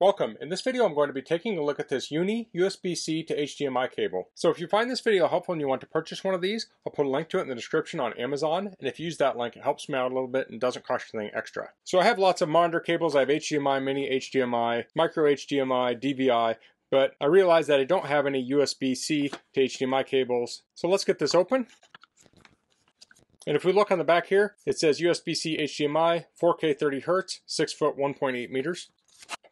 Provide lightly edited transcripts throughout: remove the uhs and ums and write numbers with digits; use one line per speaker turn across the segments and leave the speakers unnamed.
Welcome. In this video I'm going to be taking a look at this Uni USB-C to HDMI cable. So if you find this video helpful and you want to purchase one of these, I'll put a link to it in the description on Amazon, and if you use that link it helps me out a little bit and doesn't cost you anything extra. So I have lots of monitor cables. I have HDMI, mini HDMI, micro HDMI, DVI, but I realized that I don't have any USB-C to HDMI cables. So let's get this open. And if we look on the back here, it says USB-C HDMI, 4K 30 Hz, 6 foot 1.8 meters.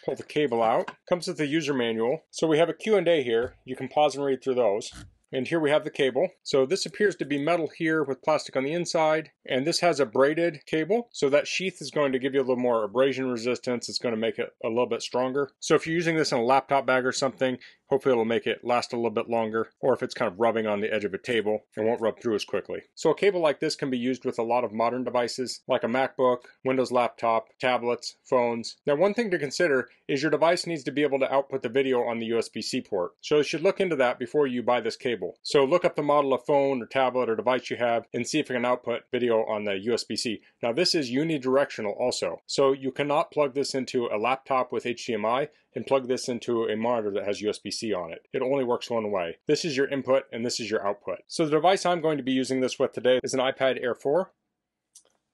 Pull the cable out. Comes with the user manual. So we have a Q&A here. You can pause and read through those. And here we have the cable. So this appears to be metal here with plastic on the inside. And this has a braided cable. So that sheath is going to give you a little more abrasion resistance. It's going to make it a little bit stronger. So if you're using this in a laptop bag or something, hopefully it'll make it last a little bit longer. Or if it's kind of rubbing on the edge of a table, it won't rub through as quickly. So a cable like this can be used with a lot of modern devices, like a MacBook, Windows laptop, tablets, phones. Now one thing to consider is your device needs to be able to output the video on the USB-C port. So you should look into that before you buy this cable. So look up the model of phone or tablet or device you have and see if it can output video on the USB-C. Now this is unidirectional also. So you cannot plug this into a laptop with HDMI and plug this into a monitor that has USB-C on it. It only works one way. This is your input and this is your output. So the device I'm going to be using this with today is an iPad Air 4.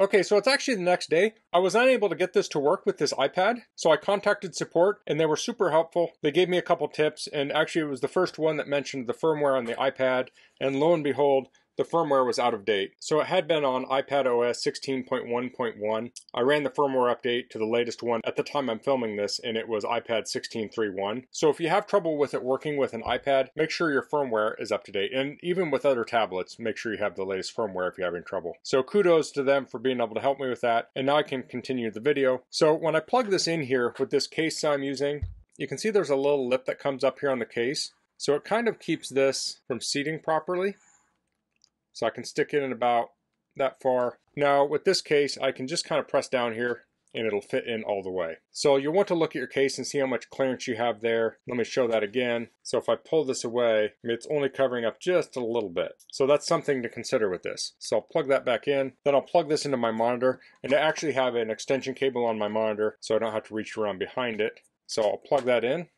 Okay, so it's actually the next day. I was unable to get this to work with this iPad, so I contacted support and they were super helpful. They gave me a couple tips, and actually it was the first one that mentioned the firmware on the iPad, and lo and behold, the firmware was out of date. So it had been on iPad OS 16.1.1. I ran the firmware update to the latest one at the time I'm filming this, and it was iPad 16.3.1. So if you have trouble with it working with an iPad, make sure your firmware is up to date. And even with other tablets, make sure you have the latest firmware if you're having trouble. So kudos to them for being able to help me with that. And now I can continue the video. So when I plug this in here with this case I'm using, you can see there's a little lip that comes up here on the case. So it kind of keeps this from seating properly. So I can stick it in about that far. Now with this case, I can just kind of press down here and it'll fit in all the way. So you'll want to look at your case and see how much clearance you have there. Let me show that again. So if I pull this away, it's only covering up just a little bit. So that's something to consider with this. So I'll plug that back in. Then I'll plug this into my monitor, and I actually have an extension cable on my monitor so I don't have to reach around behind it. So I'll plug that in.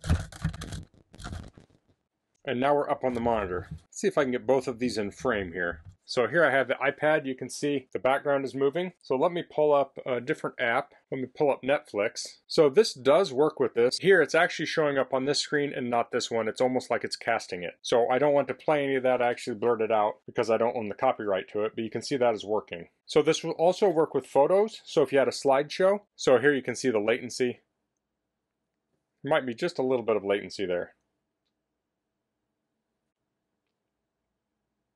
And now we're up on the monitor. Let's see if I can get both of these in frame here. So here I have the iPad. You can see the background is moving. So let me pull up a different app. Let me pull up Netflix. So this does work with this. Here it's actually showing up on this screen and not this one. It's almost like it's casting it. So I don't want to play any of that. I actually blurred it out because I don't own the copyright to it, but you can see that is working. So this will also work with photos. So if you had a slideshow, so here you can see the latency. There might be just a little bit of latency there.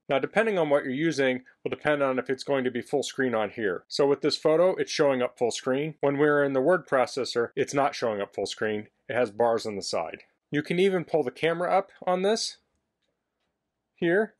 Now depending on what you're using will depend on if it's going to be full screen on here. So with this photo, it's showing up full screen. When we're in the word processor, it's not showing up full screen. It has bars on the side. You can even pull the camera up on this here.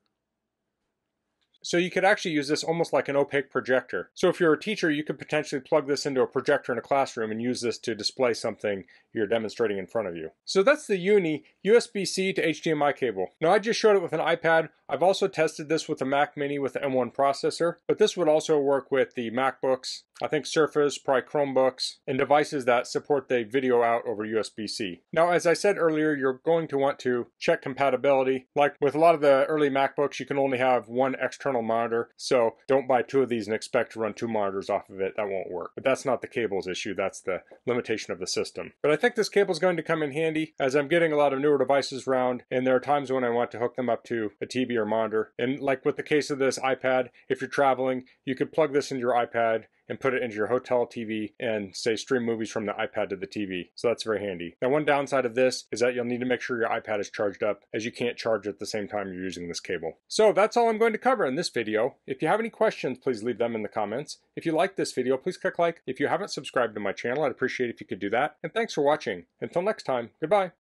So you could actually use this almost like an opaque projector. So if you're a teacher, you could potentially plug this into a projector in a classroom and use this to display something you're demonstrating in front of you. So that's the Uni USB-C to HDMI cable. Now I just showed it with an iPad. I've also tested this with a Mac Mini with the M1 processor, but this would also work with the MacBooks, I think Surface, probably Chromebooks, and devices that support the video out over USB-C. Now, as I said earlier, you're going to want to check compatibility. Like with a lot of the early MacBooks, you can only have one external monitor, so don't buy two of these and expect to run two monitors off of it. That won't work. But that's not the cable's issue, that's the limitation of the system. But I think this cable is going to come in handy as I'm getting a lot of newer devices around, and there are times when I want to hook them up to a TV or monitor. And like with the case of this iPad, if you're traveling, you could plug this into your iPad and put it into your hotel TV and say stream movies from the iPad to the TV. So that's very handy. Now one downside of this is that you'll need to make sure your iPad is charged up, as you can't charge at the same time you're using this cable. So that's all I'm going to cover in this video. If you have any questions, please leave them in the comments. If you like this video, please click like. If you haven't subscribed to my channel, I'd appreciate if you could do that. And thanks for watching. Until next time, goodbye.